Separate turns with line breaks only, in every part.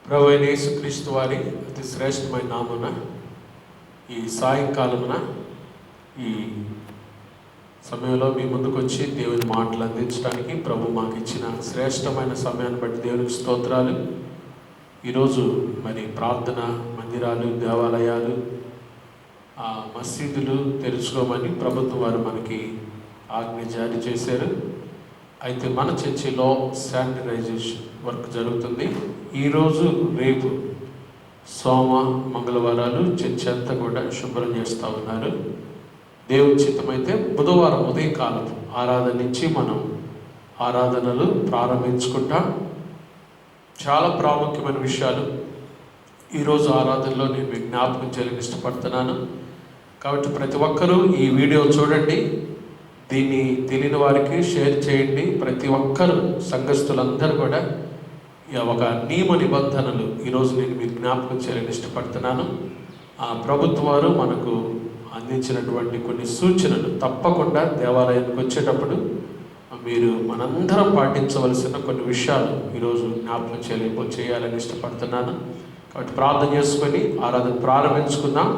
ప్రభువైన యేసుక్రీస్తు వారి అతి శ్రేష్టమైన నామమున ఈ సాయంకాలమున ఈ సమయంలో మీ ముందుకు వచ్చి దేవుని మాటలు అందించడానికి ప్రభు మాకు ఇచ్చిన శ్రేష్టమైన సమయాన్ని బట్టి దేవునికి స్తోత్రాలు. ఈరోజు మరి ప్రార్థన మందిరాలు, దేవాలయాలు, మసీదులు తెరుచుకోమని ప్రభుత్వం వారు మనకి ఆజ్ఞ జారీ చేశారు. అయితే మన చర్చిలో శానిటైజేషన్ వర్క్ జరుగుతుంది. ఈరోజు రేపు సోమ మంగళవారాలు చర్చి అంతా కూడా శుభ్రం చేస్తూ ఉన్నారు. దేవుని చిత్తమైతే బుధవారం ఉదయకాలం ఆరాధన నుంచి మనం ఆరాధనలు ప్రారంభించుకుంటాం. చాలా ప్రాముఖ్యమైన విషయాలు ఈరోజు ఆరాధనలో నేను మీకు జ్ఞాపకం చేయాలని ఇష్టపడుతున్నాను. కాబట్టి ప్రతి ఒక్కరూ ఈ వీడియో చూడండి, దీన్ని తెలియని వారికి షేర్ చేయండి. ప్రతి ఒక్కరూ సంఘస్థులందరూ కూడా ఒక నియమ నిబంధనలు ఈరోజు నేను మీకు జ్ఞాపకం చేయాలని ఇష్టపడుతున్నాను. ప్రభుత్వం వారు మనకు అందించినటువంటి కొన్ని సూచనలు తప్పకుండా దేవాలయానికి వచ్చేటప్పుడు మీరు మనందరం పాటించవలసిన కొన్ని విషయాలు ఈరోజు జ్ఞాపకం చేయాలని ఇష్టపడుతున్నాను. కాబట్టి ప్రార్థన చేసుకొని ఆరాధన ప్రారంభించుకుందాం.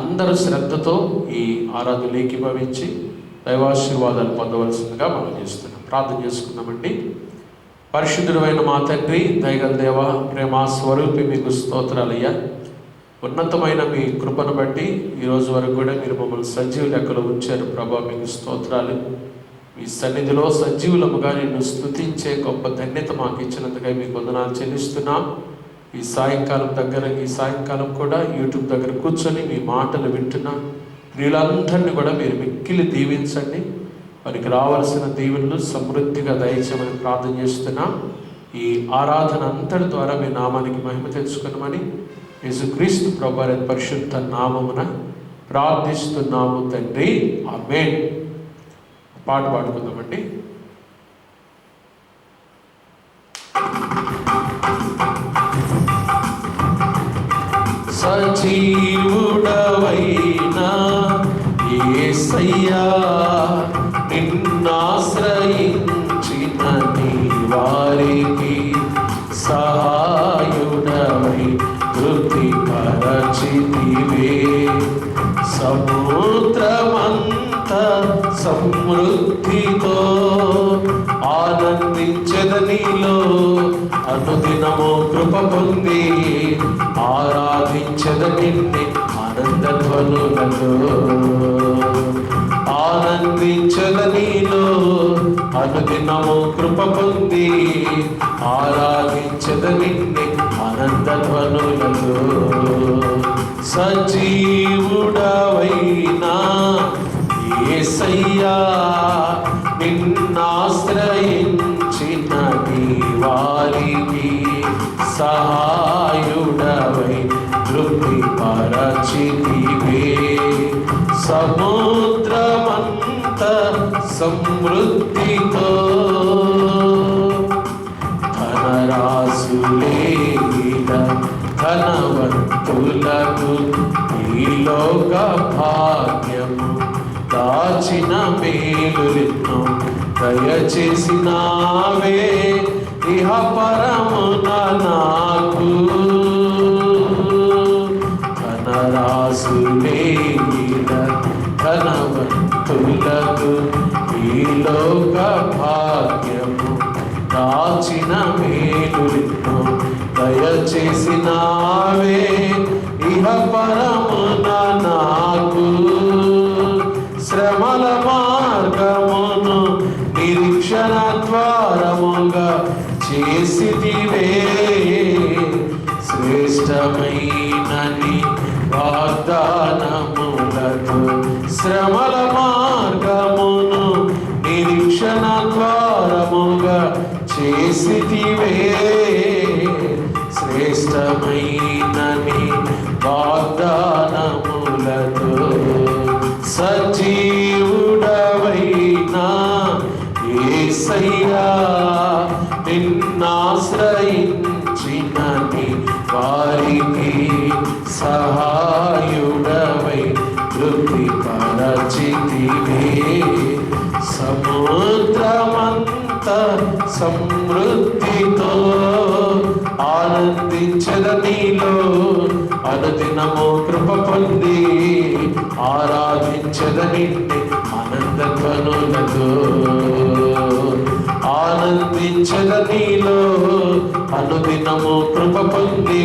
అందరూ శ్రద్ధతో ఈ ఆరాధన ఏకీభవించి దైవాశీర్వాదాలు పొందవలసిందిగా మనం చేస్తున్నాం. ప్రార్థన చేసుకుందామండి. పరిశుద్ధుడైన మా తండ్రి, దయగల దేవ, ప్రేమ స్వరూపి, మీకు స్తోత్రాలయ్యా. ఉన్నతమైన మీ కృపను బట్టి ఈరోజు వరకు కూడా మీరు మమ్మల్ని సజీవ లెక్కలో ఉంచారు. ప్రభా, మీకు స్తోత్రాలు. మీ సన్నిధిలో సజీవులముగా నిన్ను స్తుతించే గొప్ప ధన్యత మాకు ఇచ్చినందుకై మీకు వందనాలు చెల్లిస్తున్నాం. ఈ సాయంకాలం కూడా యూట్యూబ్ దగ్గర కూర్చొని మీ మాటలు వింటున్నా ప్రియులందరినీ కూడా మీరు మిక్కిలి దీవించండి. వారికి రావాల్సిన దీవెనలు సమృద్ధిగా దయచేయమని ప్రార్థన చేస్తున్నాం. ఈ ఆరాధన అంతటి ద్వారా మీ నామానికి మహిమ తెచ్చుకున్నామని యేసుక్రీస్తు ప్రభువారి పరిశుద్ధ నామమున ప్రార్థిస్తున్నాము తండ్రి, ఆమేన్. పాట పాడుకుందామండి. సజీవుడవైనా యేసయ్యా, నిన్నాశ్రయించిన నీ వారికి సహాయుడవై తృప్తిపరచితివే. సముద్రమంత సమృద్ధితో ఆనందించెద నీలో, అనుదినము కృప పొంది ఆరాధించెద నిన్నే ఆనందధ్వనులతో. ఆనందించెద నీలో, అనుదినము కృప పొంది ఆరాధించెద నిన్నే ఆనందధ్వనులతో. సజీవుడవైనా యేసయ్యా, నిన్నాశ్రయించిన నీ వారికి సహాయుడవై తృప్తిపరచితివే. సముద్రమంత సమృద్ధితో ధనరాశులేల ధనవంతులకు ఈలోక భాగ్యము దాచిన మేలులెన్నో దయచేసినావే. ఇహ పరమున నాకు ధనరాశులేల ధనవంతులకు ఈలోక భాగ్యము దాచిన మేలులెన్నో దయచేసినావే. ఇహ పరమున నాకు శ్రమల మార్గమును నిరీక్షణ ద్వారముగా చేసితివే. శ్రేష్టమైనని వాగ్దానములతో శ్రమల మార్గమును నిరీక్షణ ద్వారముగా చేసితివే. శ్రేష్టమైనని వాగ్దానములతో సజీవుడవైనా యేసయ్యా, నిన్నాశ్రయించిన నీ వారికి సహాయుడవై తృప్తిపరచితివే. సముద్రమంత సమృద్ధితో ఆనంది ఆనందించద నీలో అనుదినము కృప పొంది ఆరాధించద నిన్నే ఆనంద ధ్వనులతో ఆనందించద నీలో అనుదినము కృప పొంది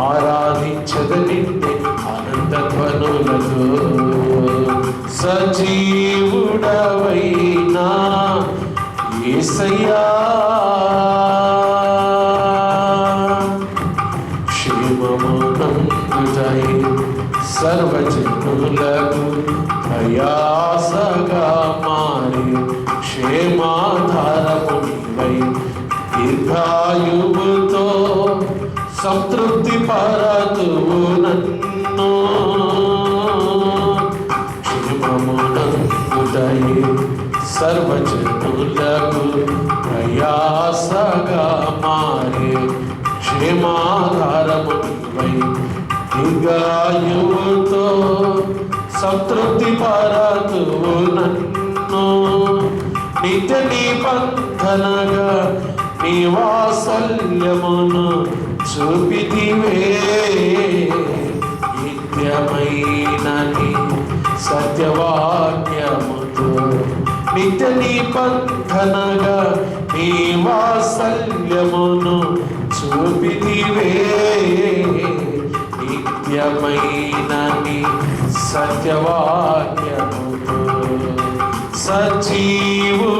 ఆరాధించద నిన్నే ఆనంద ధ్వనులతో సజీవుడవైనా యేసయ్యా క్షేమమునందుటై సర్వజనులకు ప్రయాసగా మారి క్షేమాధారము నీవై దీర్ఘాయువుతో సంతృప్తి పరతువు నన్ను క్షేమమునందుటై సర్వజనులకు ప్రయాసగా మారి క్షేమాధారము నీవై దీర్ఘాయువుతో సంతృప్తి పరతువు నన్ను నిత్య నిబంధనగా నీ వాత్సల్యమును చూపితివే నిత్యమైన నీ సత్యవాక్యముతో నిత్య నిబంధనగా నీ వాత్సల్యమును చూపితివే నిత్యమైన నీ సత్యవాక్యముతో సజీవుడవైనా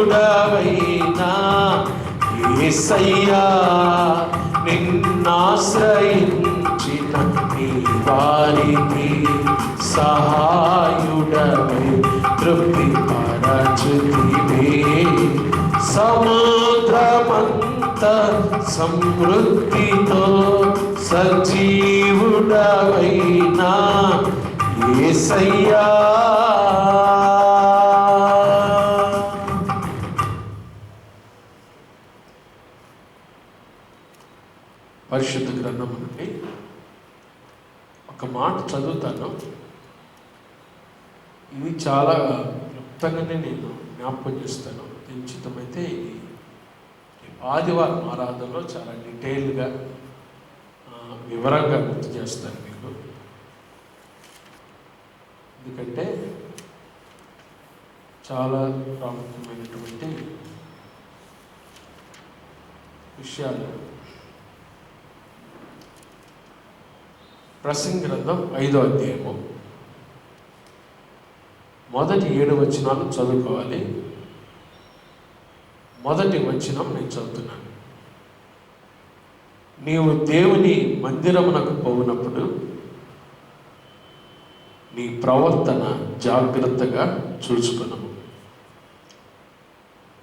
యేసయ్యా నిన్నాశ్రయించిన నీ వారికి సహాయుడవై తృప్తి పరచుతివే సముద్రమంత సమృద్ధితో సజీవుడవైనా యేసయ్యా పరిశుద్ధ గ్రంథం నుండి ఒక మాట చదువుతాను. ఇది చాలా క్లుప్తంగానే నేను జ్ఞాపకం చేస్తాను. నిశ్చితమైతే ఇది ఆదివారం ఆరాధనలో చాలా డీటెయిల్గా వివరంగా గుర్తు చేస్తాను మీకు. ఎందుకంటే చాలా ప్రాముఖ్యమైనటువంటి విషయాలు. ప్రసంగి గ్రంథం 5వ అధ్యాయము మొదటి 7 వచనాలు చదువుకోవాలి. మొదటి వచనం నేను చదువుతున్నాను. నీవు దేవుని మందిరమునకు పోవునప్పుడు నీ ప్రవర్తన జాగ్రత్తగా చూసుకున్నాము.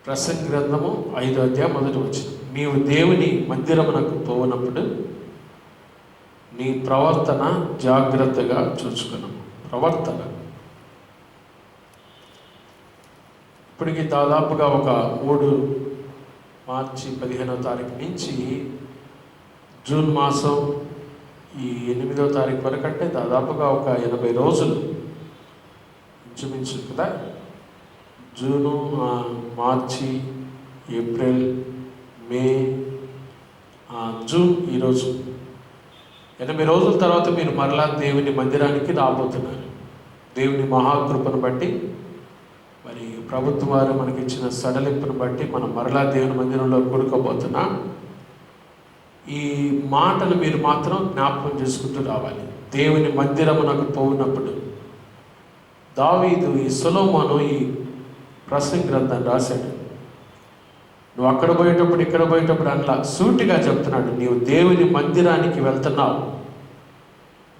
ప్రసంగి గ్రంథము 5వ అధ్యాయం మొదటి వచనం. నీవు దేవుని మందిరమునకు పోవునప్పుడు నీ ప్రవర్తన జాగ్రత్తగా చూసుకున్నాము. ప్రవర్తన ఇప్పటికి దాదాపుగా ఒక 3 మార్చి 15వ తారీఖు నుంచి జూన్ మాసం ఈ 8వ తారీఖు వరకు అంటే దాదాపుగా ఒక 80 రోజులు ఇంచుమించు కదా. జూను, మార్చి, ఏప్రిల్, మే, జూన్, ఈరోజు 80 రోజుల తర్వాత మీరు మరలా దేవుని మందిరానికి రాబోతున్నారు. దేవుని మహాకృపను బట్టి, మరి ప్రభుత్వం వారు మనకి ఇచ్చిన సడలింపును బట్టి మనం మరలా దేవుని మందిరంలో కూడుకోబోతున్నాం. ఈ మాటలు మీరు మాత్రం జ్ఞాపకం చేసుకుంటూ రావాలి. దేవుని మందిరమునకు పోవునప్పుడు దావీదు, ఈ సొలొమోను ఈ ప్రసంగి గ్రంథాన్ని రాశాడు. నువ్వు అక్కడ పోయేటప్పుడు ఇక్కడ పోయేటప్పుడు అట్లా సూటిగా చెప్తున్నాడు. నీవు దేవుని మందిరానికి వెళ్తున్నావు,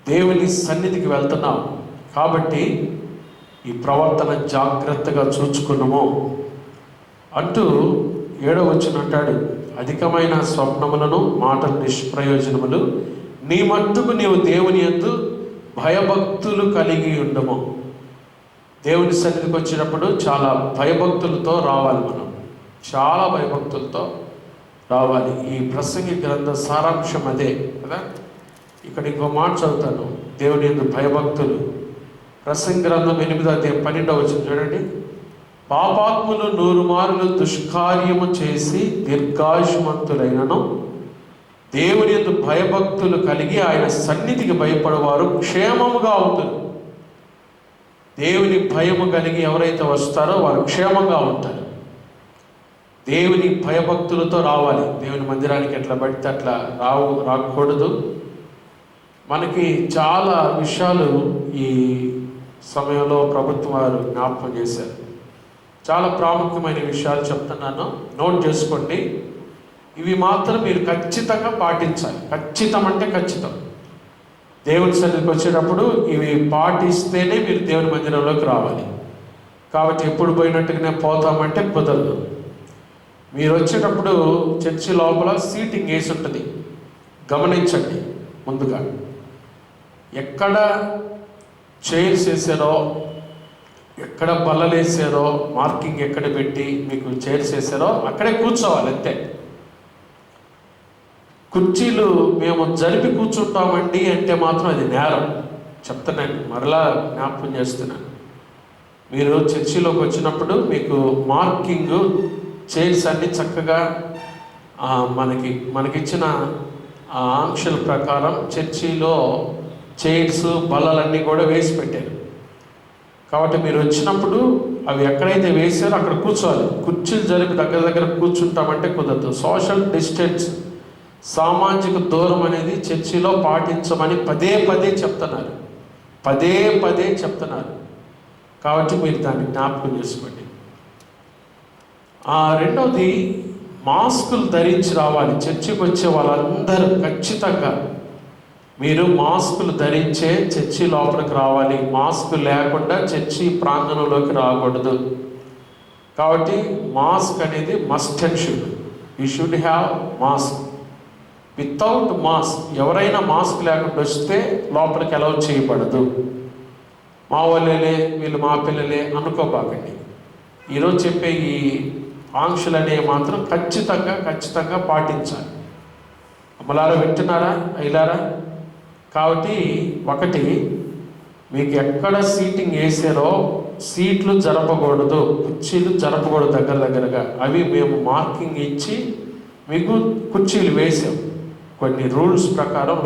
దేవుని సన్నిధికి వెళ్తున్నావు కాబట్టి ఈ ప్రవర్తన జాగ్రత్తగా చూచుకున్నాము అంటూ 7వ వచనం అంటాడు. అధికమైన స్వప్నములను మాటలు నిష్ప్రయోజనములు, నీ మట్టుకు నీవు దేవుని యందు భయభక్తులు కలిగి ఉండము. దేవుని సన్నిధికి వచ్చినప్పుడు చాలా భయభక్తులతో రావాలి. మనం చాలా భయభక్తులతో రావాలి. ఈ ప్రసంగి గ్రంథ సారాంశం అదే కదా. ఇక్కడ ఇంకో మాట చదువుతాను. దేవుని యందు భయభక్తులు. ప్రసంగి గ్రంథం 8వ అధ్యాయం 12వ వచనం చూడండి. పాపాత్ములు 100 మారులు దుష్కార్యము చేసి దీర్ఘాయుష్మంతులైనను దేవుని యందు భయభక్తులు కలిగి ఆయన సన్నిధికి భయపడేవారు క్షేమముగా ఉంటారు. దేవుని భయము కలిగి ఎవరైతే వస్తారో వారు క్షేమంగా ఉంటారు. దేవుని భయభక్తులతో రావాలి. దేవుని మందిరానికి ఎట్లా పడితే అట్లా రాకూడదు. మనకి చాలా విషయాలు ఈ సమయంలో ప్రభుత్వం వారు జ్ఞాపకం చేశారు. చాలా ప్రాముఖ్యమైన విషయాలు చెప్తున్నాను, నోట్ చేసుకోండి. ఇవి మాత్రం మీరు ఖచ్చితంగా పాటించాలి. ఖచ్చితం అంటే ఖచ్చితం. దేవుని సన్నిధికి వచ్చేటప్పుడు ఇవి పాటిస్తేనే మీరు దేవుని మందిరంలోకి రావాలి. కాబట్టి ఎప్పుడు పోయినట్టుగానే పోతామంటే కుదరదు. మీరు వచ్చేటప్పుడు చర్చి లోపల సీటింగ్ వేసి ఉంటుంది, గమనించండి. ముందుగా ఎక్కడ చైర్స్ వేసారో, ఎక్కడ బల్లలు వేసారో, మార్కింగ్ ఎక్కడ పెట్టి మీకు చైర్స్ వేసారో అక్కడే కూర్చోవాలి అంతే. కుర్చీలు మేము జరిపి కూర్చుంటామండి అంటే మాత్రం అది నేరం. చెప్తున్నాను, మరలా జ్ఞాపకం చేస్తున్నాను. మీరు చర్చిలోకి వచ్చినప్పుడు మీకు మార్కింగ్ చైర్స్ అన్నీ చక్కగా మనకిచ్చిన ఆంక్షల ప్రకారం చర్చిలో చైర్స్ బల్లలన్నీ కూడా వేసి పెట్టారు. కాబట్టి మీరు వచ్చినప్పుడు అవి ఎక్కడైతే వేసారో అక్కడ కూర్చోవాలి. కుర్చీలు జరిపి దగ్గర కూర్చుంటామంటే కుదరదు. సోషల్ డిస్టెన్స్, సామాజిక దూరం అనేది చర్చిలో పాటించమని పదే చెప్తున్నారు. పదే చెప్తున్నారు. కాబట్టి మీరు దాన్ని జ్ఞాపకం చేసుకోండి. రెండవది, మాస్కులు ధరించి రావాలి. చర్చికి వచ్చే వాళ్ళందరూ ఖచ్చితంగా మీరు మాస్కులు ధరించే చర్చి లోపలికి రావాలి. మాస్క్ లేకుండా చర్చి ప్రాంగణంలోకి రాకూడదు. కాబట్టి మాస్క్ అనేది must and should. You should have mask. Without mask ఎవరైనా మాస్క్ లేకుండా వస్తే లోపలికి అలౌ చేయబడదు. మా వాళ్ళే వీళ్ళు మా పిల్లలే అనుకోబాకండి. ఈరోజు చెప్పే ఈ ఆంక్షలు అనేవి మాత్రం ఖచ్చితంగా పాటించాలి. అమ్మలారా వింటున్నారా, అయ్యలారా? కాబట్టి ఒకటి, మీకు ఎక్కడ సీటింగ్ వేసారో సీట్లు జరపకూడదు, కుర్చీలు జరపకూడదు దగ్గరగా. అవి మేము మార్కింగ్ ఇచ్చి మీకు కుర్చీలు వేసాం. కొన్ని రూల్స్ ప్రకారం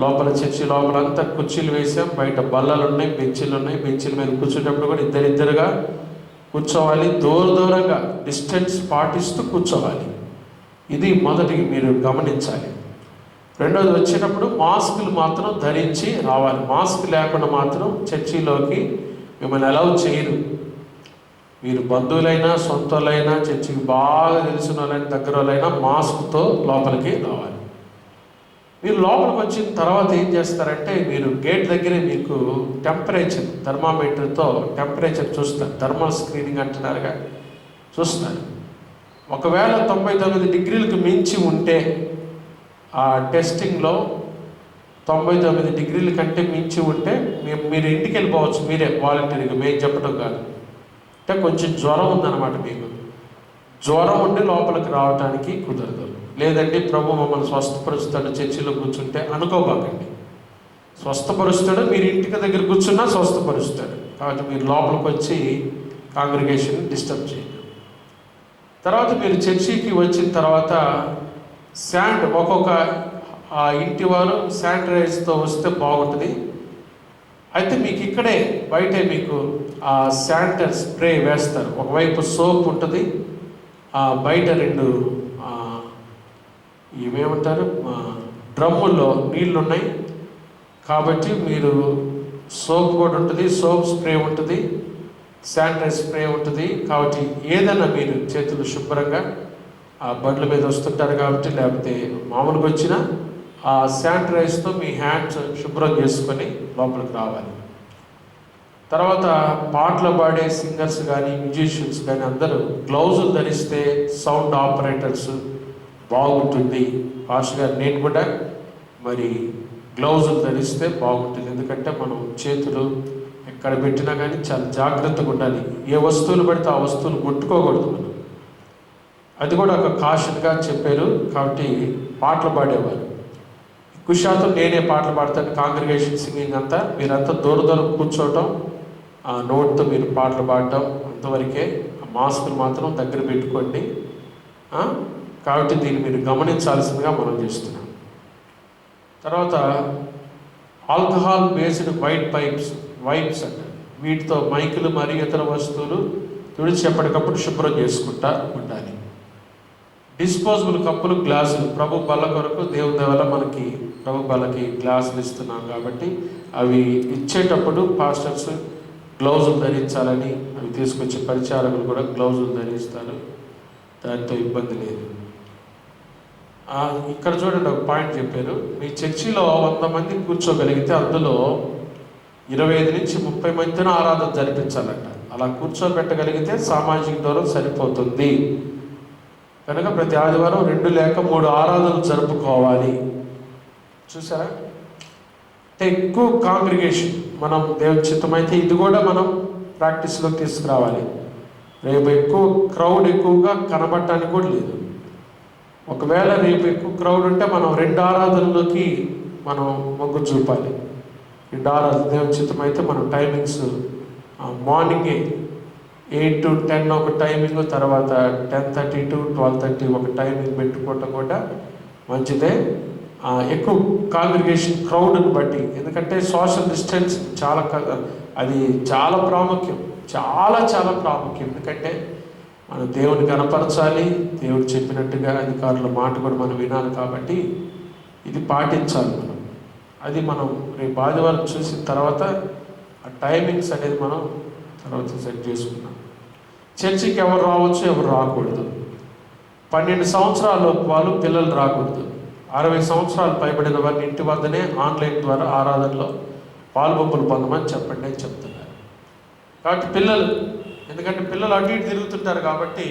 లోపల చర్చి లోపలంతా కుర్చీలు వేసాం. బయట బల్లలు ఉన్నాయి, బెంచీలు ఉన్నాయి. బెంచీల మీద కూర్చునేటప్పుడు కూడా ఇద్దరిద్దరుగా కూర్చోవాలి. దూరంగా డిస్టెన్స్ పాటిస్తూ కూర్చోవాలి. ఇది మొదటి మీరు గమనించాలి. రెండోది, వచ్చేటప్పుడు మాస్కులు మాత్రం ధరించి రావాలి. మాస్క్ లేకుండా మాత్రం చర్చిలోకి మిమ్మల్ని అలౌ చేయరు. మీరు బంధువులైనా సొంతలైనా చర్చికి బాగా తెలిసిన వాళ్ళైనా దగ్గర వాళ్ళైనా మాస్క్తో లోపలికి రావాలి. మీరు లోపలికి వచ్చిన తర్వాత ఏం చేస్తారంటే, మీరు గేట్ దగ్గరే మీకు టెంపరేచర్ థర్మామీటర్తో టెంపరేచర్ చూస్తారు. థర్మల్ స్క్రీనింగ్ అంటున్నారుగా, చూస్తారు. ఒకవేళ 99 డిగ్రీలకు మించి ఉంటే ఆ టెస్టింగ్లో 99 డిగ్రీల కంటే మించి ఉంటే మీరు ఇంటికి వెళ్ళిపోవచ్చు. మీరే వాలంటీర్గా, మేము చెప్పడం కాదు. అంటే కొంచెం జ్వరం ఉందన్నమాట. మీకు జ్వరం ఉండి లోపలికి రావడానికి కుదరదు. లేదంటే ప్రభు మమ్మల్ని స్వస్థపరుస్తాడు చర్చిలో కూర్చుంటే అనుకోబాకండి. స్వస్థపరుస్తాడు, మీరు ఇంటికి దగ్గర కూర్చున్నా స్వస్థపరుస్తాడు. కాబట్టి మీరు లోపలికి వచ్చి కాంగ్రిగేషన్ డిస్టర్బ్ చేయండి. తర్వాత మీరు చర్చికి వచ్చిన తర్వాత ఒక్కొక్క ఇంటి వారు శానిటైజర్తో వస్తే బాగుంటుంది. అయితే మీకు ఇక్కడే బయటే మీకు శానిటైజర్ స్ప్రే వేస్తారు. ఒకవైపు సోప్ ఉంటుంది, బయట 2 ఇవేమంటారు డ్రమ్ముల్లో నీళ్ళు ఉన్నాయి. కాబట్టి మీరు సోప్ కూడా ఉంటుంది, సోప్ స్ప్రే ఉంటుంది, శానిటైజర్ స్ప్రే ఉంటుంది. కాబట్టి ఏదైనా మీరు చేతులు శుభ్రంగా బండ్ల మీద వస్తుంటారు కాబట్టి, లేకపోతే మామూలుగా వచ్చినా ఆ శానిటైజర్తో మీ హ్యాండ్స్ శుభ్రం చేసుకొని లోపలికి రావాలి. తర్వాత పాటలు పాడే సింగర్స్ కానీ మ్యూజిషియన్స్ కానీ అందరూ గ్లౌజులు ధరిస్తే సౌండ్ ఆపరేటర్స్ బాగుంటుంది. పాస్టర్ గారు నేను కూడా మరి గ్లౌజులు ధరిస్తే బాగుంటుంది. ఎందుకంటే మనం చేతులు ఎక్కడ పెట్టినా కానీ చాలా జాగ్రత్తగా ఉండాలి. ఏ వస్తువులు పడితే ఆ వస్తువులు ముట్టుకోకూడదు మనం. అది కూడా ఒక కాషన్గా చెప్పారు. కాబట్టి పాటలు పాడేవారు ఎక్కువ శాతం నేనే పాటలు పాడతాను. కాంగ్రిగేషన్ సింగింగ్ అంతా మీరంతా దూరం కూర్చోవటం, ఆ నోట్తో మీరు పాటలు పాడటం అంతవరకే. ఆ మాస్కులు మాత్రం దగ్గర పెట్టుకోండి. కాబట్టి దీన్ని మీరు గమనించాల్సిందిగా మనం చేస్తున్నాం. తర్వాత ఆల్కహాల్ బేస్డ్ వైప్స్ అంటారు. వీటితో మైకులు మరియు ఇతర వస్తువులు తుడిచి ఎప్పటికప్పుడు శుభ్రం చేసుకుంటా ఉండాలి. డిస్పోజబుల్ కప్పులు, గ్లాసులు ప్రభు బల్ల కొరకు దేవుని వల్ల మనకి ప్రభు బల్లకి గ్లాసులు ఇస్తున్నాం కాబట్టి అవి ఇచ్చేటప్పుడు పాస్టర్స్ గ్లౌజులు ధరించాలని, అవి తీసుకొచ్చే పరిచారకులు కూడా గ్లౌజులు ధరిస్తారు. దాంతో ఇబ్బంది లేదు. ఇక్కడ చూడండి, ఒక పాయింట్ చెప్పారు. మీ చర్చిలో 100 మంది కూర్చోగలిగితే అందులో 25 నుంచి 30 మందిని ఆరాధన జరిపించాలంట. అలా కూర్చోబెట్టగలిగితే సామాజిక దూరం సరిపోతుంది. కనుక ప్రతి ఆదివారం 2 లేక 3 ఆరాధనలు జరుపుకోవాలి. చూసారా? అంటే ఎక్కువ కాంగ్రిగేషన్ మనం దేవుని చిత్తమైతే ఇది కూడా మనం ప్రాక్టీస్లోకి తీసుకురావాలి. రేపు ఎక్కువగా కనబడటానికి కూడా లేదు. ఒకవేళ రేపు ఎక్కువ క్రౌడ్ ఉంటే మనం 2 ఆరాధనలోకి మనం మొగ్గు చూపాలి. 2 ఆరాధన దేవుని చిత్తమైతే మనం టైమింగ్స్ మార్నింగే 8 to 10 ఒక టైమింగ్, తర్వాత 10:30 to 12:30 ఒక టైమింగ్ పెట్టుకోవటం కూడా మంచిదే. ఎక్కువ కాంగ్రిగేషన్ క్రౌడ్ని బట్టి, ఎందుకంటే సోషల్ డిస్టెన్స్ అది చాలా ప్రాముఖ్యం, చాలా ప్రాముఖ్యం. ఎందుకంటే మనం దేవుని కనపరచాలి, దేవుడు చెప్పినట్టుగా అధికారుల మాట కూడా మనం వినాలి. కాబట్టి ఇది పాటించాలి మనం. అది మనం రేపు ఆదివారం చూసిన తర్వాత ఆ టైమింగ్స్ అనేది మనం తర్వాత సెట్ చేసుకున్నాం. చర్చికి ఎవరు రావచ్చు, ఎవరు రాకూడదు. 12 సంవత్సరాల వాళ్ళు పిల్లలు రాకూడదు. 60 సంవత్సరాలు పైబడిన వారిని ఇంటి వద్దనే ఆన్లైన్ ద్వారా ఆరాధనలో పాల్పొంపులు పొందమని చెప్పండి అని చెప్తున్నారు. కాబట్టి పిల్లలు, ఎందుకంటే పిల్లలు అటు ఇటు తిరుగుతుంటారు కాబట్టి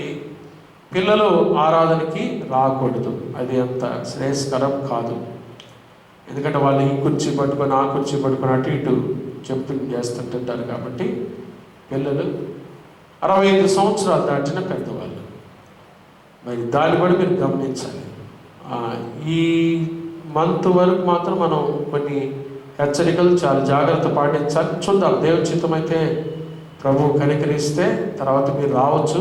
పిల్లలు ఆరాధనకి రాకూడదు. అది అంత శ్రేయస్కరం కాదు. ఎందుకంటే వాళ్ళు ఈ కుర్చీ పట్టుకొని ఆ కుర్చీ పట్టుకొని అటు ఇటు చేస్తుంటుంటారు. కాబట్టి పిల్లలు 65 సంవత్సరాలు దాటిన పెద్దవాళ్ళు, మరి దాన్ని కూడా మీరు గమనించాలి. ఈ మంత్ వరకు మాత్రం మనం కొన్ని హెచ్చరికలు చాలా జాగ్రత్త పాటించాలి. చూద్దాం, దేవుని చిత్తమైతే ప్రభు కనికరిస్తే తర్వాత మీరు రావచ్చు.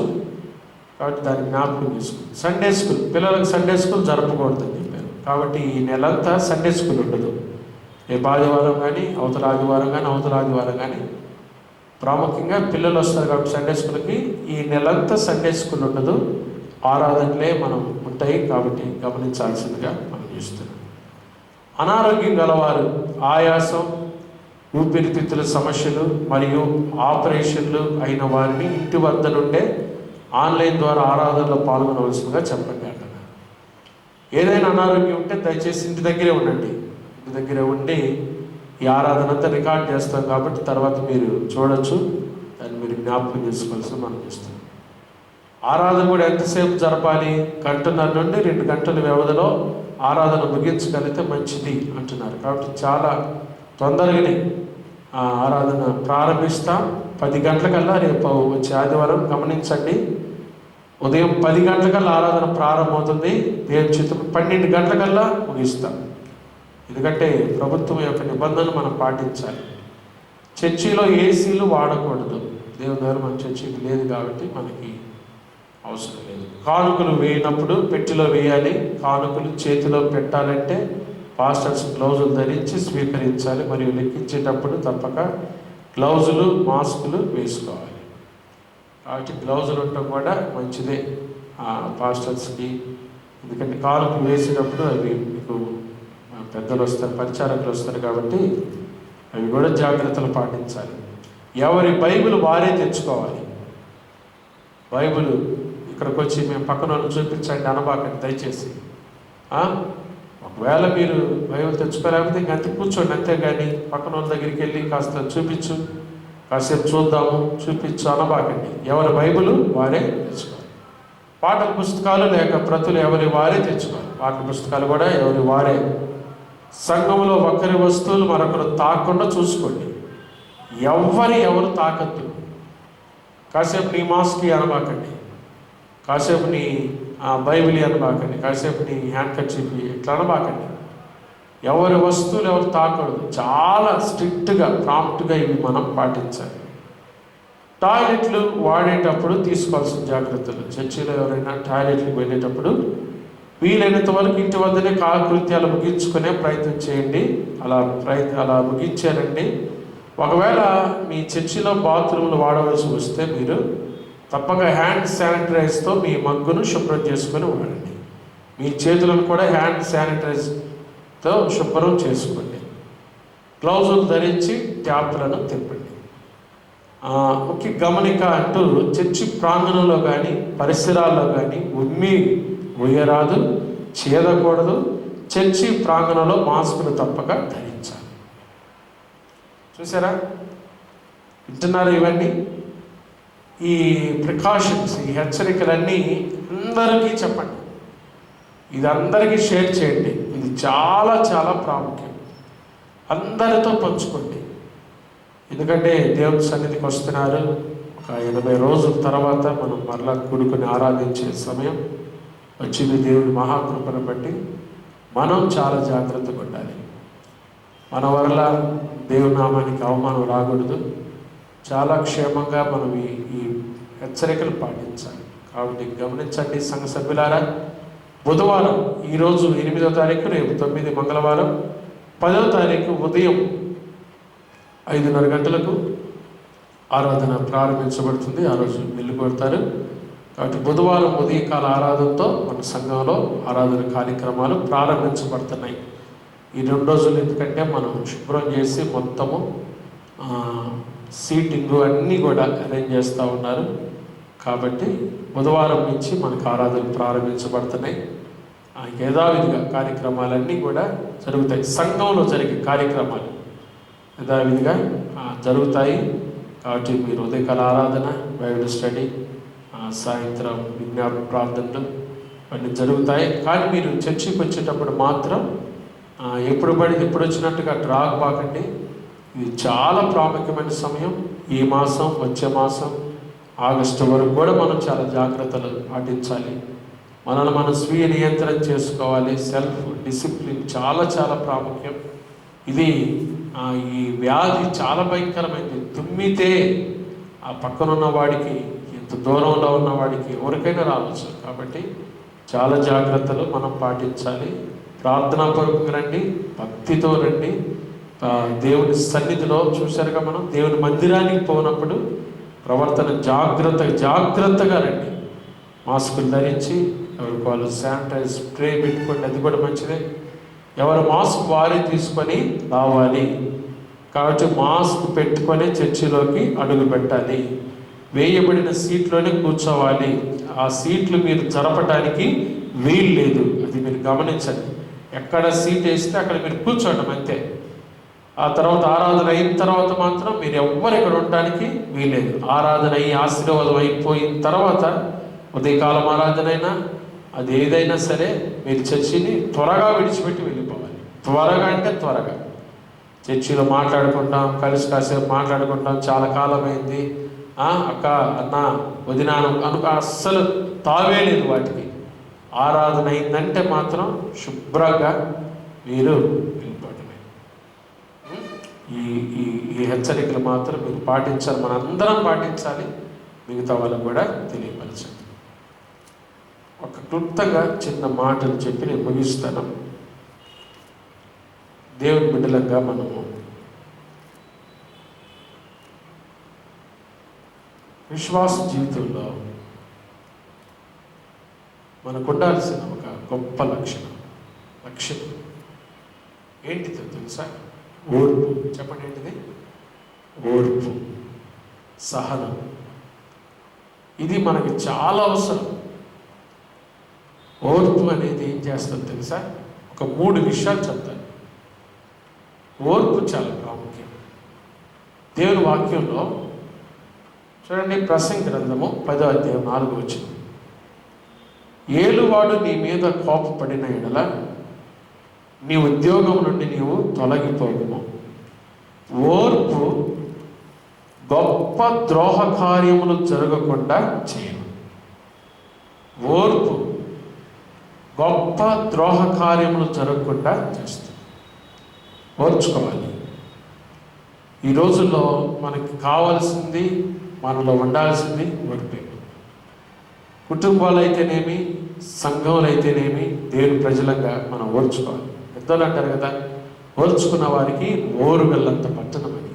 కాబట్టి దాన్ని జ్ఞాపకం చేసుకోండి. సండే స్కూల్ పిల్లలకు సండే స్కూల్ జరపకూడదని చెప్పారు. కాబట్టి ఈ నెలంతా సండే స్కూల్ ఉండదు. రేపు ఆదివారం కానీ అవతల ఆదివారం కానీ ప్రాముఖ్యంగా పిల్లలు వస్తారు కాబట్టి సండే స్కూల్కి ఈ నెలంతా సండే స్కూల్ ఉండదు. ఆరాధనలే మనం ఉంటాయి. కాబట్టి గమనించాల్సిందిగా మనం చూస్తున్నాం. అనారోగ్యం గలవారు, ఆయాసం, ఊపిరితిత్తుల సమస్యలు మరియు ఆపరేషన్లు అయిన వారిని ఇంటి వద్ద నుండే ఆన్లైన్ ద్వారా ఆరాధనలో పాల్గొనవలసిందిగా చెప్పండి అంటున్నారు. ఏదైనా అనారోగ్యం ఉంటే దయచేసి ఇంటి దగ్గరే ఉండండి. ఇంటి దగ్గరే ఉండి ఈ ఆరాధన అంతా రికార్డ్ చేస్తాం కాబట్టి తర్వాత మీరు చూడొచ్చు. దాన్ని మీరు జ్ఞాపకం చేసుకోవాల్సి మనం చేస్తాం. ఆరాధన కూడా ఎంతసేపు జరపాలి? 1:30 నుండి 2 గంటల వ్యవధిలో ఆరాధన ముగించగలిగితే మంచిది అంటున్నారు. కాబట్టి చాలా తొందరగానే ఆరాధన ప్రారంభిస్తాం. 10 గంటలకల్లా రేపు వచ్చే ఆదివారం గమనించండి, ఉదయం 10 గంటలకల్లా ఆరాధన ప్రారంభమవుతుంది. దేవుని చిత్తం 12 గంటలకల్లా ముగిస్తాం. ఎందుకంటే ప్రభుత్వం యొక్క నిబంధనలు మనం పాటించాలి. చర్చిలో ఏసీలు వాడకూడదు. దేవుని ద్వారా మన చర్చికి లేదు కాబట్టి మనకి అవసరం లేదు. కానుకలు వేయినప్పుడు పెట్టెలో వేయాలి. కానుకలు చేతిలో పెట్టాలంటే పాస్టర్స్ గ్లౌజులు ధరించి స్వీకరించాలి. మరియు లెక్కించేటప్పుడు తప్పక గ్లౌజులు, మాస్కులు వేసుకోవాలి. కాబట్టి గ్లౌజులు ఉండటం కూడా మంచిదే పాస్టర్స్కి. ఎందుకంటే కానుకలు వేసేటప్పుడు అవి మీకు పెద్దలు వస్తారు, పరిచారకులు వస్తారు కాబట్టి అవి కూడా జాగ్రత్తలు పాటించాలి. ఎవరి బైబిల్ వారే తెచ్చుకోవాలి. బైబిల్ ఇక్కడికి వచ్చి మేము పక్కన వాళ్ళు చూపించండి అనబాకండి దయచేసి. ఒకవేళ మీరు బైబిల్ తెచ్చుకోలేకపోతే ఇంకంతే కూర్చోండి, అంతేగాని పక్కన వాళ్ళ దగ్గరికి వెళ్ళి కాస్త చూపించు, కాసేపు చూద్దాము, చూపించు అనబాకండి. ఎవరి బైబిల్ వారే తెచ్చుకోవాలి. పాటల పుస్తకాలు లేక ప్రతులు ఎవరి వారే తెచ్చుకోవాలి. పాటల పుస్తకాలు కూడా ఎవరి వారే. సంఘంలో ఒకరి వస్తువులు మరొకరు తాకకుండా చూసుకోండి. ఎవరు తాకద్దు. కాసేపు నీ మాస్కి అనబాకండి, కాసేపు నీ బైబిల్ అనబాకండి, కాసేపు నీ హ్యాండ్ కర్చీఫ్ ఇట్లా అనబాకండి. ఎవరి వస్తువులు ఎవరు తాకూడదు. చాలా స్ట్రిక్ట్గా ప్రాంప్ట్గా ఇవి మనం పాటించాలి. టాయిలెట్లు వాడేటప్పుడు తీసుకోవాల్సిన జాగ్రత్తలు. చర్చిలో ఎవరైనా టాయిలెట్లకు వెళ్ళేటప్పుడు వీలైనంత వరకు ఇంటి వద్దనే కాలకృత్యాలు ముగించుకునే ప్రయత్నం చేయండి. అలా ముగించారండి. ఒకవేళ మీ చర్చిలో బాత్రూమ్లు వాడవలసి వస్తే మీరు తప్పక హ్యాండ్ శానిటైజర్తో మీ మగ్గును శుభ్రం చేసుకొని వాడండి. మీ చేతులను కూడా హ్యాండ్ శానిటైజర్తో శుభ్రం చేసుకోండి. గ్లౌజులు ధరించి ట్యాప్లను తిప్పండి. ముఖ్య గమనిక అంటూ చర్చి ప్రాంగణంలో కానీ పరిసరాల్లో కానీ ఉయ్యరాదు, చేదకూడదు. చర్చి ప్రాంగణంలో మాస్కులు తప్పక ధరించాలి. చూసారా, వింటున్నారు? ఇవన్నీ ఈ ప్రికాషన్స్, ఈ హెచ్చరికలన్నీ అందరికీ చెప్పండి. ఇది అందరికీ షేర్ చేయండి. ఇది చాలా చాలా ప్రాముఖ్యం. అందరితో పంచుకోండి. ఎందుకంటే దేవుని సన్నిధికి వస్తున్నారు. ఒక 80 రోజుల తర్వాత మనం మరలా కూడుకుని ఆరాధించే సమయం వచ్చింది. దేవుని మహాకృపను బట్టి మనం చాలా జాగ్రత్తగా ఉండాలి. మన వల్ల దేవుని నామానికి అవమానం రాకూడదు. చాలా క్షేమంగా మనం ఈ హెచ్చరికలు పాటించాలి. కాబట్టి గమనించండి సంఘ సభ్యులారా. బుధవారం, ఈరోజు 8వ తారీఖు, రేపు 9 మంగళవారం, 10వ తారీఖు ఉదయం 5:30 గంటలకు ఆరాధన ప్రారంభించబడుతుంది. ఆ రోజు బిల్లు కొడతారు. కాబట్టి బుధవారం ఉదయకాల ఆరాధనతో మన సంఘంలో ఆరాధన కార్యక్రమాలు ప్రారంభించబడుతున్నాయి. ఈ 2 రోజులు ఎందుకంటే మనం శుభ్రం చేసి మొత్తము సీటింగు అన్నీ కూడా అరేంజ్ చేస్తూ ఉన్నారు. కాబట్టి బుధవారం నుంచి మనకు ఆరాధనలు ప్రారంభించబడుతున్నాయి. యథావిధిగా కార్యక్రమాలన్నీ కూడా జరుగుతాయి. సంఘంలో జరిగే కార్యక్రమాలు యథావిధిగా జరుగుతాయి. కాబట్టి మీరు ఉదయకాల ఆరాధన, బైబిల్ స్టడీ, సాయంత్రం విజ్ఞాపన ప్రార్థనలు అన్నీ జరుగుతాయి. కానీ మీరు చర్చికి వచ్చేటప్పుడు మాత్రం ఎప్పుడు వచ్చినట్టుగా డ్రాగ్ బాకండి. ఇది చాలా ప్రాముఖ్యమైన సమయం. ఈ మాసం, వచ్చే మాసం ఆగస్టు వరకు కూడా మనం చాలా జాగ్రత్తలు పాటించాలి. మనల్ని మనం స్వీయ నియంత్రణ చేసుకోవాలి. సెల్ఫ్ డిసిప్లిన్ చాలా చాలా ప్రాముఖ్యం. ఇది ఈ వ్యాధి చాలా భయంకరమైంది. తుమ్మితే ఆ పక్కనున్న వాడికి, ఎంత దూరంలో ఉన్న వాడికి ఎవరికైనా రావచ్చు. కాబట్టి చాలా జాగ్రత్తలు మనం పాటించాలి. ప్రార్థనాపూర్వకంగా రండి, భక్తితో రండి. దేవుని సన్నిధిలో చూశారుగా, మనం దేవుని మందిరానికి పోయినప్పుడు ప్రవర్తన జాగ్రత్తగా రండి. మాస్కులు ధరించి, ఎవరికి వాళ్ళు శానిటైజ్ స్ప్రే పెట్టుకోండి, అది కూడా మంచిదే. ఎవరు మాస్క్ వారి తీసుకొని రావాలి. కాబట్టి మాస్క్ పెట్టుకొని చర్చిలోకి అడుగు పెట్టాలి. వేయబడిన సీట్లోనే కూర్చోవాలి. ఆ సీట్లు మీరు జరపడానికి వీలు లేదు. అది మీరు గమనించండి. ఎక్కడ సీట్ వేస్తే అక్కడ మీరు కూర్చోండి అంతే. ఆ తర్వాత ఆరాధన అయిన తర్వాత మాత్రం మీరు ఎవ్వరు ఇక్కడ ఉండటానికి వీలేదు. ఆరాధన అయ్యి ఆశీర్వాదం అయిపోయిన తర్వాత ఉదయకాలం ఆరాధన అయినా అది ఏదైనా సరే మీరు చర్చిని త్వరగా విడిచిపెట్టి వెళ్ళిపోవాలి. త్వరగా అంటే త్వరగా. చర్చిలో మాట్లాడుకుంటాం, కలిసి కాసేపు మాట్లాడుకుంటాం, చాలా కాలం అయింది, అక్క, అన్న, వదినాను అనుక అస్సలు తావే లేదు వాటికి. ఆరాధన అయిందంటే మాత్రం శుభ్రంగా మీరు వెళ్ళిపోవటమే. ఈ హెచ్చరికలు మాత్రం మీరు పాటించాలి. మనందరం పాటించాలి. మిగతా వాళ్ళకు కూడా తెలియపరచండి. ఒక క్లుప్తంగా చిన్న మాటలు చెప్పి నేను ముగిస్తాను. దేవుని బిడ్డలంగా మనము విశ్వాస జీవితంలో మనకు ఉండాల్సిన ఒక గొప్ప లక్ష్యం ఏంటిదో తెలుసా? ఓర్పు. చెప్పండి, ఏంటిది? ఓర్పు, సహనం. ఇది మనకి చాలా అవసరం. ఓర్పు అనేది ఏం చేస్తుందో తెలుసా? ఒక 3 విషయాలు చెప్తాను. ఓర్పు చాలా ప్రాముఖ్యం. దేవుని వాక్యంలో చూడండి, ప్రసంగి గ్రంథము 10వ అధ్యాయం 4వ వచనం. ఏలువాడు నీ మీద కోపపడిన ఎడల నీ ఉద్యోగం నుండి నీవు తొలగిపోవుము. ఓర్పు గొప్ప ద్రోహ కార్యములు జరగకుండా చేయను. ఓర్పు గొప్ప ద్రోహ కార్యములు జరగకుండా చేస్తుంది. ఓర్చుకోవాలి. ఈ రోజుల్లో మనకి కావాల్సింది, మనలో ఉండాల్సింది ఓర్పే. కుటుంబాలు అయితేనేమి, సంఘంలో అయితేనేమి దేవుని ప్రజలంగా మనం ఓర్చుకోవాలి. పెద్దలు అంటారు కదా, ఓర్చుకున్న వారికి ఓరుగల్లంత పట్టణమని.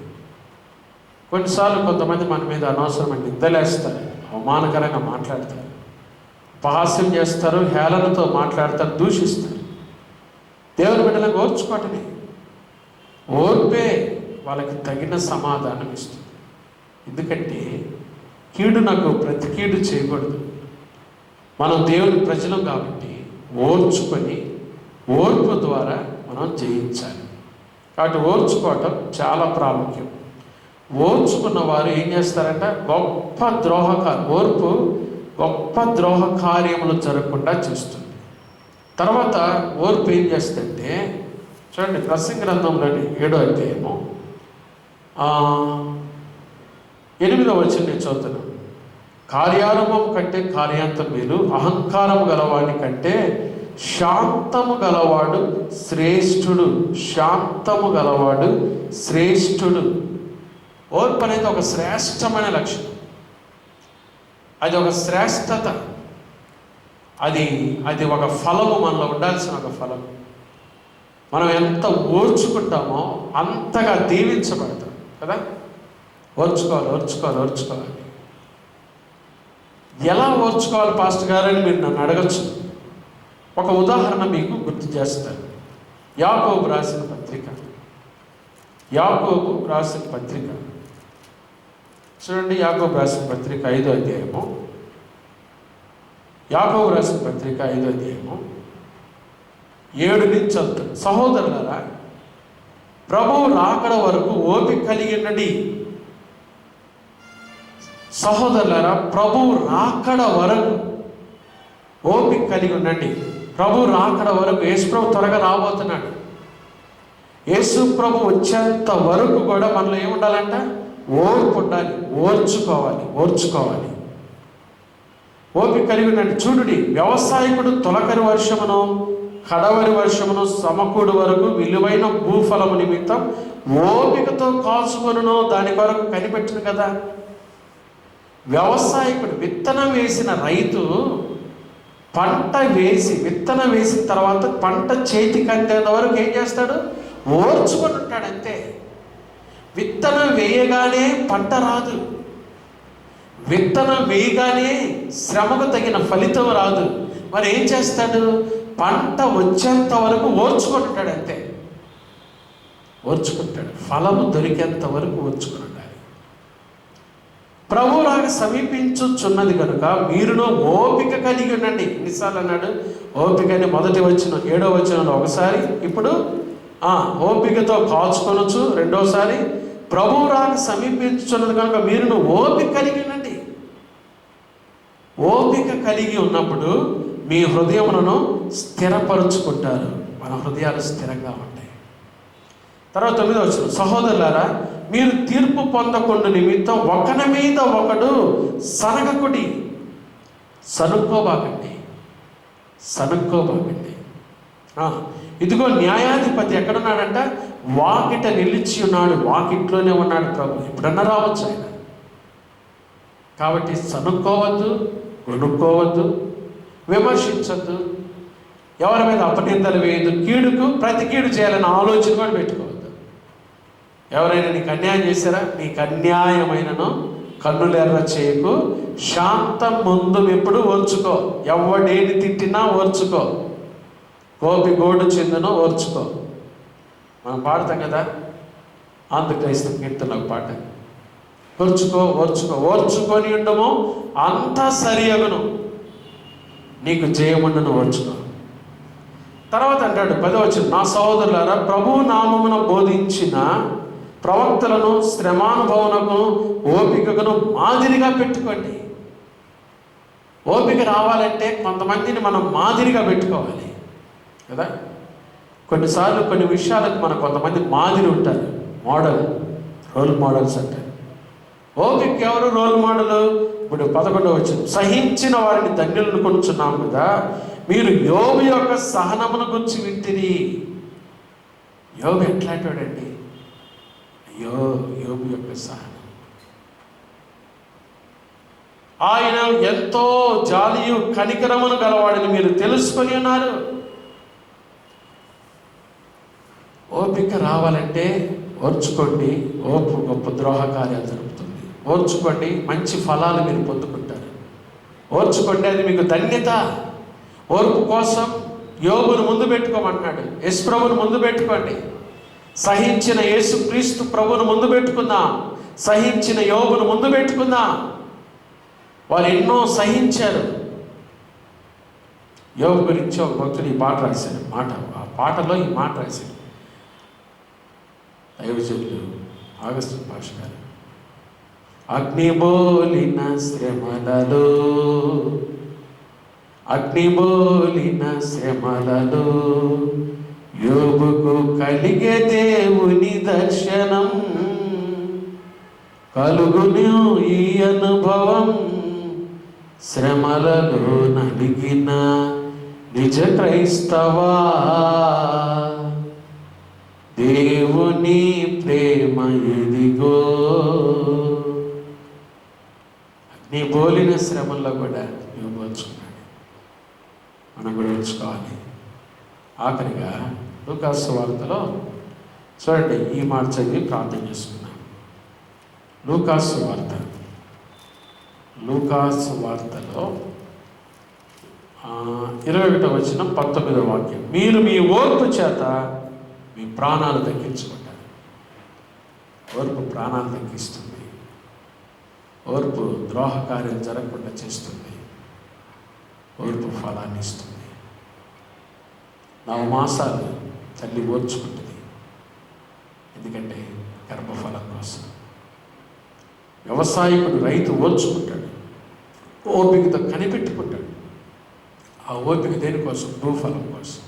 కొన్నిసార్లు కొంతమంది మన మీద అనవసరమైన నిందలేస్తారు, అవమానకరంగా మాట్లాడతారు, ఉపహాస్యం చేస్తారు, హేళనతో మాట్లాడతారు, దూషిస్తారు. దేవుని బిడ్డలకు ఓర్చుకోవటమే. ఓర్పే వాళ్ళకి తగిన సమాధానం ఇస్తుంది. ఎందుకంటే కీడు నాకు ప్రతి కీడు చేయకూడదు. మనం దేవుని ప్రజలం కాబట్టి ఓర్చుకొని ఓర్పు ద్వారా మనం జయించాలి. కాబట్టి ఓర్చుకోవటం చాలా ప్రాముఖ్యం. ఓర్చుకున్న వారు ఏం చేస్తారంట, గొప్ప ఓర్పు గొప్ప ద్రోహ కార్యములు జరగకుండా చేస్తుంది. తర్వాత ఓర్పు ఏం చేస్తుందంటే, చూడండి ప్రసంగి గ్రంథంలోని 7వ అధ్యాయము 8వ వచనం నేను చదువుతున్నాను. కార్యారంభం కంటే కార్యాంతం మేలు, అహంకారము గలవాడి కంటే శాంతము గలవాడు శ్రేష్ఠుడు. శాంతము గలవాడు శ్రేష్ఠుడు. ఓర్పు అనేది ఒక శ్రేష్టమైన లక్షణం. అది ఒక శ్రేష్టత. అది ఒక ఫలము, మనలో ఉండాల్సిన ఒక ఫలం. మనం ఎంత ఓర్చుకుంటామో అంతగా దీవించబడతాం కదా. ఓర్చుకోవాలి. ఎలా ఓర్చుకోవాలి పాస్టర్ గారు అని మీరు నన్ను అడగచ్చు. ఒక ఉదాహరణ మీకు గుర్తు చేస్తాను. యాకోబు రాసిన పత్రిక చూడండి. యాకోబు రాసిన పత్రిక 5వ అధ్యాయము. యాకోబు రాసిన పత్రిక 5వ అధ్యాయము 7 నుంచి చదువుతాను. సహోదరులారా, ప్రభువు రాకడ వరకు ఓపిక కలిగి ఉండండి. సహోదరులారా, ప్రభువు రాకడ వరకు ఓపిక కలిగి ఉండండి. ప్రభు రాకడ వరకు, యేసు ప్రభు త్వరగా రాబోతున్నాడు. యేసు ప్రభు వచ్చేంత వరకు కూడా మనలో ఏముండాలంట, ఓర్పు ఉండాలి. ఓర్చుకోవాలి. ఓపిక కలిగి ఉండండి. చూడుడి, వ్యవసాయకుడు తొలకరి వర్షమును కడవరి వర్షమును సమకూడు వరకు విలువైన భూఫలము నిమిత్తం ఓపికతో కాచుకొనును, దాని కొరకు కనిపెట్టును కదా. వ్యవసాయకుడు, విత్తనం వేసిన రైతు విత్తనం వేసిన తర్వాత పంట చేతికి అందేంత వరకు ఏం చేస్తాడు, ఓర్చుకొని ఉంటాడు అంతే. విత్తనం వేయగానే పంట రాదు, విత్తనం వేయగానే శ్రమకు తగిన ఫలితం రాదు. మరి ఏం చేస్తాడు, పంట వచ్చేంత వరకు ఓర్చుకుంటాడు అంతే. ఫలము దొరికేంత వరకు ఓర్చుకుని ఉండాలి. ప్రభువులాగా సమీపించుచున్నది కనుక మీరును ఓపిక కలిగి ఉండండి. ఎన్నిసార్లు అన్నాడు ఓపిక అని? మొదటి వచనం 7వ వచనంలో ఒకసారి, ఇప్పుడు ఓపికతో కాచుకొనొచ్చు రెండోసారి. ప్రభువులాగా సమీపించుచున్నది కనుక మీరును ఓపిక కలిగి ఉండండి. ఓపిక కలిగి ఉన్నప్పుడు మీ హృదయములను స్థిరపరుచుకుంటారు. మన హృదయాలు స్థిరంగా ఉంటాయి. తర్వాత 9వ వచనం, సహోదరులారా, మీరు తీర్పు పొందకుండా నిమిత్తం ఒకరి మీద ఒకడు సనగకుడి. సనుక్కోబాకండి. ఇదిగో న్యాయాధిపతి ఎక్కడున్నాడంట, వాకిట నిలిచి ఉన్నాడు. వాకిట్లోనే ఉన్నాడు ప్రభు. ఎప్పుడన్నా రావచ్చు ఆయన. కాబట్టి సనుక్కోవద్దు, కొనుక్కోవద్దు, విమర్శించద్దు, ఎవరి మీద అపనిందలు వేయద్దు, కీడుకు ప్రతి కీడు చేయాలని ఆలోచన కూడా పెట్టుకోవద్దు. ఎవరైనా నీకు అన్యాయం చేశారా, నీకు అన్యాయమైనను కన్నులెర్ర చేయకు, శాంతం ముందు ఎప్పుడు ఓర్చుకో. ఎవడేని తిట్టినా ఓర్చుకో, కోపి గోడు చెందునో ఓర్చుకో. మనం పాడతాం కదా, ఆంధ్రక్రైస్తవ కీర్తన ఒక పాట, ఓర్చుకొని ఉండము అంతా సరి అగును, నీకు జయముండును ఓర్చుకో. తర్వాత అంటాడు 10వ వచనం, నా సహోదరులారా, ప్రభువు నామమున బోధించిన ప్రవక్తలను శ్రమానుభవనకు ఓపికను మాదిరిగా పెట్టుకోండి. ఓపిక రావాలంటే కొంతమందిని మనం మాదిరిగా పెట్టుకోవాలి కదా. కొన్నిసార్లు కొన్ని విషయాలకు మన కొంతమంది మాదిరి ఉంటారు, రోల్ మోడల్స్ అంటారు. ఓపిక ఎవరు రోల్ మోడల్? ఇప్పుడు 11వ వచనం, సహించిన వారిని ధన్యులను కొనుచున్నాం కదా, మీరు యోబు యొక్క సహనమును గురించి వింటిరి. యోబు ఎట్లాంటి వాడండి? యోబు యొక్క సహనం. ఆయన ఎంతో జాలియు కనికరమును గలవాడని మీరు తెలుసుకొని ఉన్నారు. ఓపిక రావాలంటే ఓర్చుకోండి. ఓర్పు గొప్ప ద్రోహ కార్యాలు జరుపుతుంది. ఓర్చుకోండి, మంచి ఫలాలు మీరు పొందుకుంటారు. ఓర్చుకోండి, అది మీకు ధన్యత. ఓర్పు కోసం యోబును ముందు పెట్టుకోమంటున్నాడు. యేసు ప్రభువును ముందు పెట్టుకోండి. సహించిన యేసుక్రీస్తు ప్రభువును ముందు పెట్టుకుందాం. సహించిన యోబును ముందు పెట్టుకుందాం. వారు ఎన్నో సహించారు. యోబు గురించి ఒక భక్తుడు ఈ పాట రాశాడు. ఆ పాటలో ఈ మాట రాశాడు దైవజనులు ఆగస్టు భాష గారు. అగ్నిబోలిన శ్రమలలో, అగ్నిబోలిన శ్రమలలో యోబుకు కలిగే దేవుని దర్శనం, కలుగును ఈ అనుభవం. శ్రమలలో నలిగిన నిజ క్రైస్తవా, దేవుని ప్రేమ ఎదిగో. నీ బోలిన శ్రమల్లో కూడా నువ్వు పోల్చుకున్నాడు. మనం కూడా ఉంచుకోవాలి. ఆఖరిగా లూకాసు సువార్తలో చూడండి, ఈ మాట చదివి ప్రార్థన చేసుకున్నాం. లూకాసు వార్తలో 21వ వచనం 19వ వాక్యం. మీరు మీ ఓర్పు చేత మీ ప్రాణాలు తగ్గించుకుంటారు. ఓర్పు ప్రాణాలు తగ్గిస్తుంది. ఓర్పు ద్రోహ కార్యం జరగకుండా చేస్తుంది. ఓర్పు ఫలాన్ని ఇస్తుంది. 9 మాసాలు తల్లి ఓర్చుకుంటుంది. ఎందుకంటే గర్భఫలం కోసం. వ్యవసాయకుడు, రైతు ఓర్చుకుంటాడు. ఓపికతో కనిపెట్టుకుంటాడు. ఆ ఓపిక దేనికోసం? భూఫలం కోసం.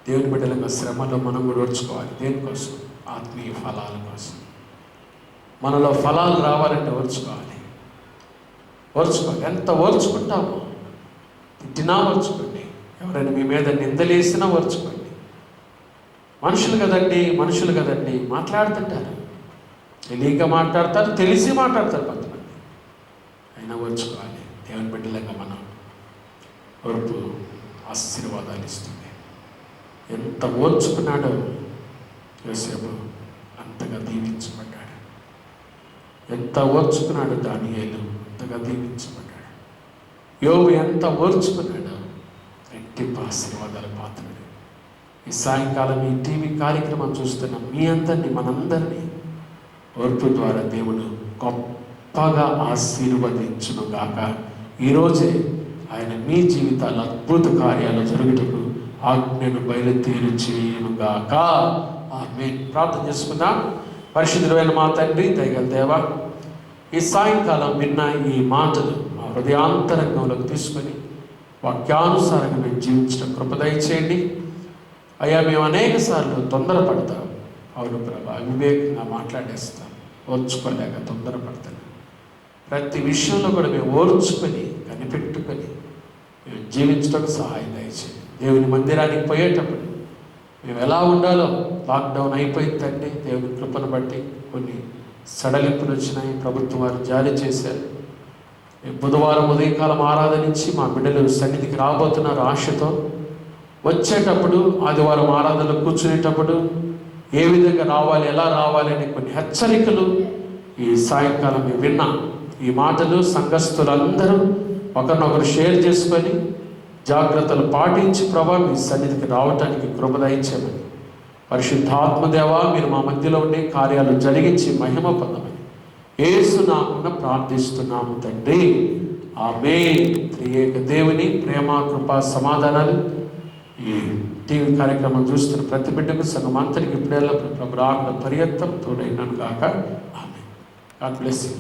దేవుని బిడ్డలుగా శ్రమలో మనం కూడా ఓర్చుకోవాలి. దేనికోసం? ఆత్మీయ ఫలాల కోసం. మనలో ఫలాలు రావాలంటే ఓర్చుకోవాలి. ఎంత ఓర్చుకుంటామో. తిట్టినా ఓర్చుకోండి. ఎవరైనా మీ మీద నిందలేసినా ఓర్చుకోండి. మనుషులు కదండి మాట్లాడుతుంటారు. తెలియక మాట్లాడతారు, తెలిసి మాట్లాడతారు కొంతమంది. అయినా ఓర్చుకోవాలి. దేవుని బిడ్డలుగా మనం ఓర్పు ఆశీర్వాదాలు ఇస్తుంది. ఎంత ఓర్చుకున్నాడో యోసేపు అంతగా దీవించబడ్డాడు. ఎంత ఓర్చుకున్నాడు దానియేలు, అంతగా దీవించబడ్డాడు. యోబు ఎంత ఓర్చుకున్నాడో రెట్టింపు ఆశీర్వాదాల పాత్రుడు. ఈ సాయంకాలం ఈ టీవీ కార్యక్రమం చూస్తున్న మీ అందరినీ, మనందరినీ ఓర్పు ద్వారా దేవుడు గొప్పగా ఆశీర్వదించునుగాక. ఈరోజే ఆయన మీ జీవితాల అద్భుత కార్యాలు జరుగుటకు ఆజ్ఞను బయలుదేరి చేయునుగాక. ఆమేన్. ప్రార్థన చేసుకుందాం. పరిశుద్ధుడైన మా తండ్రి, దయగల దేవా, ఈ సాయంకాలం విన్న ఈ మాటలు మా హృదయాంతరంగంలోకి తీసుకొని వాక్యానుసారంగా మేము జీవించడం కృప దయచేయండి. అయ్యా, మేము అనేక సార్లు తొందరపడతాం. అవును ప్రభా, అవివేకంగా మాట్లాడేస్తాం. ఓర్చుకోలేక తొందరపడతాను. ప్రతి విషయంలో కూడా మేము ఓర్చుకొని కనిపెట్టుకొని మేము జీవించడానికి సహాయం దయచేయండి. దేవుని మందిరానికి పోయేటప్పుడు మేము ఎలా ఉండాలో లాక్డౌన్ అయిపోయిందండి. దేవుని కృపను బట్టి కొన్ని సడలింపులు వచ్చినాయి. ప్రభుత్వం వారు జారీ చేశారు. బుధవారం ఉదయకాలం ఆరాధనించి మా బిడ్డలు సన్నిధికి రాబోతున్నారు ఆశతో. వచ్చేటప్పుడు ఆదివారం ఆరాధనలో కూర్చునేటప్పుడు ఏ విధంగా రావాలి, ఎలా రావాలి అనే కొన్ని హెచ్చరికలు ఈ సాయంకాలం మేము విన్నాం. ఈ మాటలు సంఘస్థులందరూ ఒకరినొకరు షేర్ చేసుకొని జాగ్రత్తలు పాటించి ప్రభా మీ సన్నిధికి రావటానికి కృప దయచేయమని, పరిశుద్ధాత్మదేవా మీరు మా మధ్యలో ఉండే కార్యాలు జరిగించి మహిమ పొందమని యేసు నామమున ప్రార్థిస్తున్నాము తండ్రి. ఆమేన్. త్రియేక దేవుని ప్రేమ, కృప, సమాధానాలు ఈ టీవీ కార్యక్రమం చూస్తున్న ప్రతి బిడ్డకు, సంఘమంతరికి ఇప్పుడేళ్ళ ప్రభు రాకడ పర్యంతం తోడైనను గాక. ఆమేన్. God bless you.